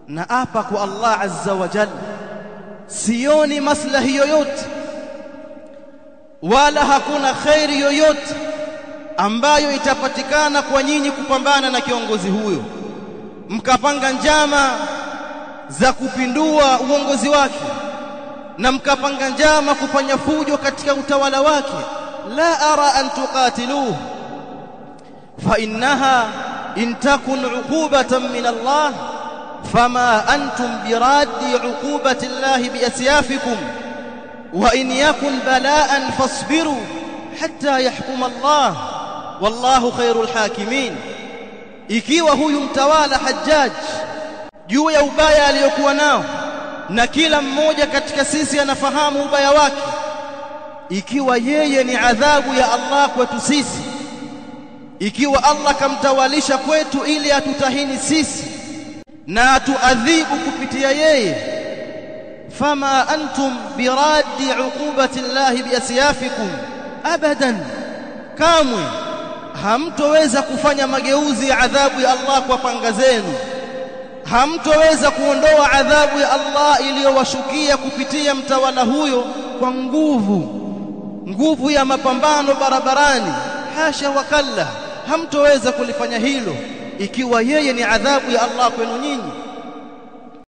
na apa kwa Allah azza wa jalla, sioni maslahi yoyote wala hakuna khairi yoyote ambayo itapatikana kwa nyinyi kupambana na kiongozi huyo, mkapanga njama za kupindua uongozi wake na mkapanga njama kufanya fujo katika utawala wake. La ara an tuqatiluhu fa innaha in takun uqubatan min Allah fama antum biraddi uqubati Allah biasyafikum wa in yakun balaan fasbiru hatta yahkum Allah wallahu khairul hakimin. Ikiwa huyu mtawala Hajjaj juu ya ubaya aliyokuwa nao, na kila mmoja katika sisi anafahamu ubaya wake, ikiwa yeye ni adhabu ya Allah kwetu sisi, ikiwa Allah kamtawalisha kwetu ili atutahini sisi na atuadhibu kupitia yeye, fama antum biraddi uqubati Allah biasyafikum abadan, kamwe hamtoweza kufanya mageuzi ya adhabu ya Allah kwa panga zenu, hamtoweza kuondoa adhabu ya Allah iliyowashukia kupitia mtawala huyo kwa nguvu ya mapambano barabarani. Hasha wakalla, hamtoweza kulifanya hilo ikiwa yeye ni adhabu ya Allah kwenu nyinyi.